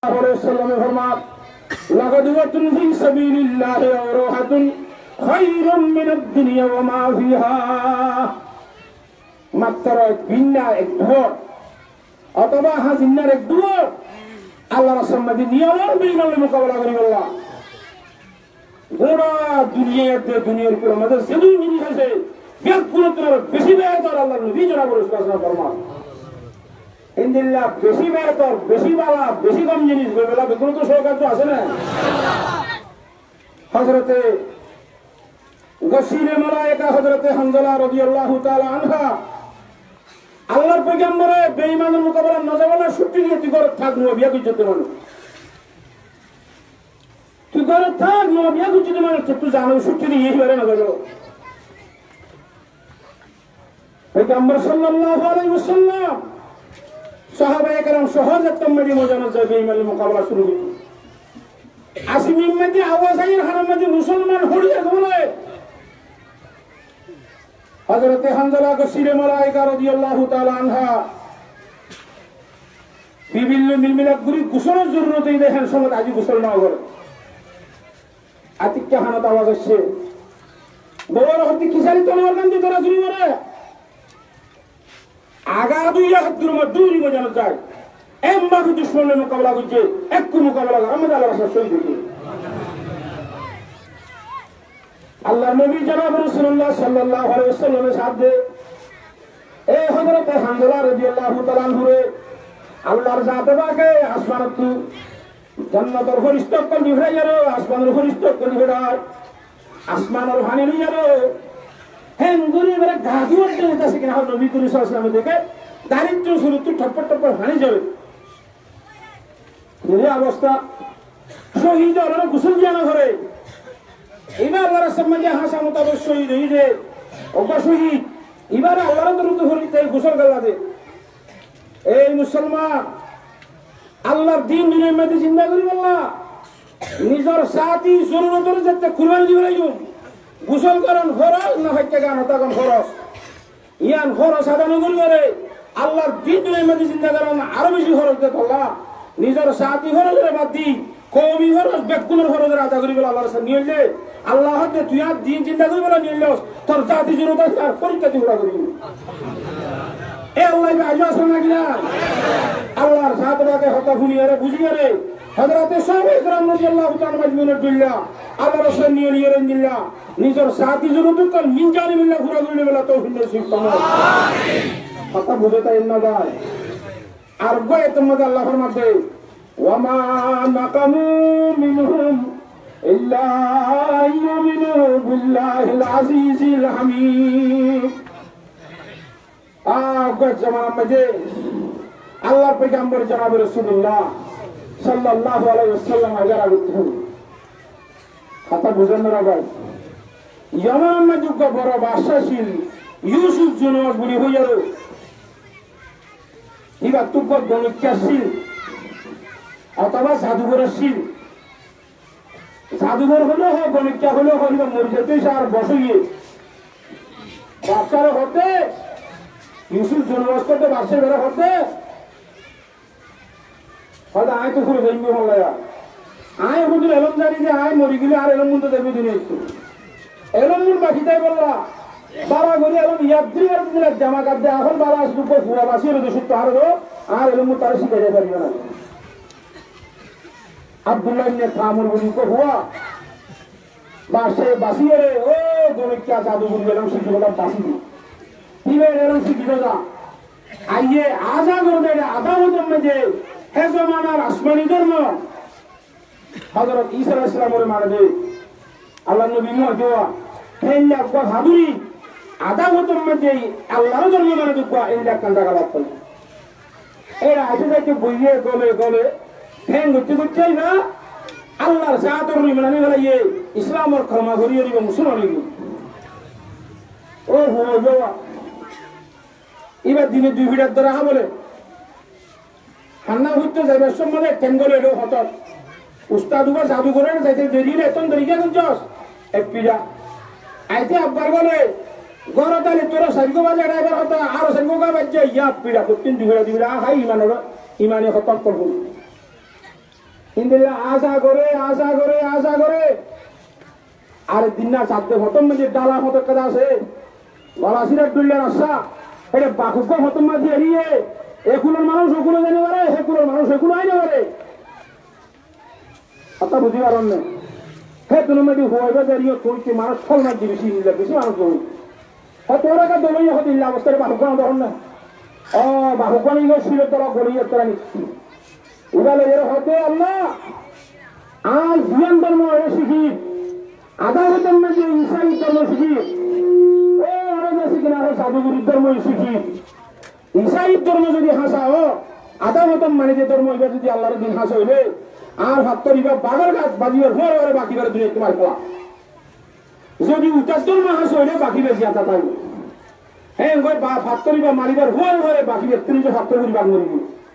মাত্র এক দুয়ার অথবা হাজিনার এক দুয়ার আল্লাহ রাসূলের নিয়মের বিরুদ্ধে মোকাবেলা করি বললা গোটা দুনিয়ার উপর আমাদের সেদিন জিনিস আছে ব্যাকুলতার বেশি বেহতর আল্লাহ নবী জনাব রাসূলুল্লাহ ফরমান ইনদিল্লাহ বেশি বেহতর বেশি বালা বেশি কম জিনিস বলা বেকুলত সরকার তো আছে না হযরতে গসিলে মালায়েকা হযরতে হানজালা রাদিয়াল্লাহু তাআলা আনহা আল্লাহর পয়গম্বরে বেঈমানের মোকাবেলা না যাওয়ার শক্তি দিয়ে তুই করে থাক নবিয়া গুজতে মানুষ তুই করে থাক নবিয়া গুজতে মানুষ তুই জানো শক্তি দিয়ে এই বারে না যাবে পয়গম্বর সাল্লাল্লাহু আলাইহি ওয়াসাল্লাম সাহাবায়ে কেরাম সহজ একটা মদিনা যায় বেঈমানের মোকাবেলা শুরু করতে আসিমিন মধ্যে আওয়াজ আইর হারাম মধ্যে মুসলমান হড়িয়ে বলে হযরতে হানজালা গসিলে মালায়েকা রাদিয়াল্লাহু তাআলা আনহা বিভিন্ন মিলমিলাত গুরি গোসলের জরুরতই দেখেন সময় আজি গোসল না করে আতিক্কা হানাত আওয়াজ আসছে বড় হতে কিসারি তোমার গান দিয়ে তোরা শুরু করে আগা দুই হাত দূরি মজানো যায় এমবাকে দুশমনের মোকাবেলা করছে একটু মোকাবেলা করে আমাদের আল্লাহ রাসূল শহীদ হয়েছে আল্লাহ নবী জনাব রাসূলুল্লাহ সাল্লাল্লাহু আলাইহি ওয়াসাল্লামের সাথে এই হযরত হানজালা রাদিয়াল্লাহু তাআলা আনহুরে আল্লাহর জাতে পাকে আসমানত জান্নাতের ফেরেশতা কোন দিহরাইয়ারো আসমানের ফেরেশতা কোন দিহরাই আসমানের ভানি নিয়ারো হেঙ্গুরি বলে গাদি উঠতে আছে কিনা নবী করিম সাল্লাল্লাহু আলাইহি ওয়াসাল্লাম দেখে দারিদ্র শুরু তো ঠপট ভানি যাবে এই অবস্থা শহীদ হলো গোসল দিয়া না করে এবার আল্লাহর সম্মানে হাসা মোতাবেক শহীদ হইছে ওবা শহীদ এবার আল্লাহর দরুদ হরিতে গোসল গলা দে এই মুসলমান আল্লাহর দ্বীন দুনিয়ার মধ্যে চিন্তা করি বললা নিজের সাথী জরুরতের যেতে কুরবানি দিবে লাগুন গোসল করেন খরচ না হইতে গান তখন খরচ ইয়ান খরচ আদান করে আল্লাহর দ্বীন দুনিয়ার মধ্যে চিন্তা করেন আরো বেশি খরচ দেখ আল্লাহ নিজের সাথী খরচের বাদ দি কওমি খরচ বেকুনের খরচের আদা করি বলে আল্লাহর সাথে নিয়ে আল্লাহ হতে তুই আর দিন চিন্তা করি বলে নিয়ে তোর জাতি জরুরত আছে আর পরীক্ষা দিয়ে ঘোরা করি এ আল্লাহ আজও আসে নাকি না আল্লাহর সাথে হতা ফুনিয়ারে বুঝিয়ারে হযরতে সাহাবায়ে কেরাম রাদিয়াল্লাহু তাআলা মাজমুনের বিল্লাহ আল্লাহর রাসূল নিয়ে দিল্লা নিজের সাথী জরুরত কর মিনজানি বিল্লাহ ঘোরা করি বলে তৌফিক নসিব করো আমিন কথা বুঝতে না যায় আর গয়ে তোমাদের আল্লাহ ফরমাতে ওয়ামা নাকামু মিনহুম ইল্লা আইয়ুমিনু বিল্লাহিল আজিজিল হামিদ আগত জামানা মধ্যে আল্লাহর পয়গম্বর জনাব রাসূলুল্লাহ সাল্লাল্লাহু আলাইহি ওয়াসাল্লাম আগারা করতেন কথা বুঝেন না ভাই ইয়ামান মধ্যে বড় বাদশাহশীল ইউসুফ জনক বুড়ি হইয়ারো এবার তুক গণিতশীল অথবা জাদুঘরের জাদুঘর হলেও হোক গণিত হলেও হোক মরে যেতে আর বসইয়ে বাচ্চারা হতে ইউসুফ জন্মবাস করতে বাচ্চা বেড়া হতে হয়তো আয় তো ঘুরে দেখবি হল্লায়া আয় হুজুর এলম জানি যে আয় মরি গেলে আর এলম মন্দ দেখবি দিনে একটু এলম মন বাকি তাই বললা বাবা গরি এলম ইয়াদ্রি আর দিলে জামা কাটতে এখন বাবা আসবে ফুয়া বাসিয়ে রোদে সুপ্ত আর এলম তারা শিখাইতে পারবে না আব্দুল্লাহ ইবনে কামর বলি কো হুয়া বাসে বাসিয়ে রে ও গণিকা জাদু বলি এরকম শিখে বললাম বাসি দিবে এরকম শিখে যা আইয়ে আজা করবে আদালতের মধ্যে হে জমানার আসমানি ধর্ম হযরত ঈসা আলাইহিস সালামের মারবে আল্লাহ নবী মুহাম্মদ হেল্লা গো হাদুরি আদালতের মধ্যে আল্লাহর ধর্ম মানে দুঃখ এইটা কান্দা গালাত করে এরা আইতে যাইতে বইয়ে গলে ঠেং করতে করতেই না আল্লাহর জাতর নিমানি বলাইয়ে ইসলামের ক্ষমা করিয়ে দিব মুসলমান ও হো যাওয়া এবার দিনে 2 ফিটার ধরে বলে হান্না হইতে যাবে সম্মানে টেঙ্গলে এলো হঠাৎ উস্তাদ উবা জাদু করে যাইতে দেরি রে তন দেরি কেন যাস এক পিজা আইতে আব্বার বলে গরতালে তোরা সাইকো বাজে ড্রাইভার হতা আর সাইকো গা বাজে ইয়া পিড়া তো 3 ফিটা দিবিরা হাই ইমানে খতম করব ইন্দিল্লা আশা করে আর দিন না সাথে হতম যে ডালা মতো কাদা আছে গলা সিরা ডুললে রাস্তা এটা বাকুক হতম মাঝে এড়িয়ে একুলোর মানুষ ওগুলো জানি পারে হেকুলোর মানুষ এগুলো আইনে পারে কথা বুঝি পারেন না হে তুমি মেয়েটি হইবে দাঁড়িয়ে কইছে মানুষ ফল না বেশি নিলে বেশি মানুষ হই হয়তো ওরা কা দলই হতে দিল্লা অবস্থায় বাকুক ধরুন না ও বাকুক নিয়ে শিলের তলা গড়িয়ে তারা নিচ্ছি উগালে এর হতে আল্লাহ আর জিয়ান ধর্ম শিখি আধা হতেন না যে ইসাই ধর্ম শিখি ও ওরা বেশি কিনা সাধুগুরু ধর্ম শিখি ইসাই ধর্ম যদি হাসা হ আধা হতেন মানে যে ধর্ম এবার যদি আল্লাহর দিন হাসা হইবে আর ভাত্তর এবার বাগার গাছ বাজিবার হয়ে এবারে বাকি বেড়ে দুনিয়া তোমার কোয়া যদি উচার ধর্ম হাসা হইলে বাকি বেড়ে জিয়াতা থাকবে হ্যাঁ ভাত্তর এবার মারিবার হয়ে বাকি বেড়ে তিনি যে ভাত্তর করি বাগ মরিবি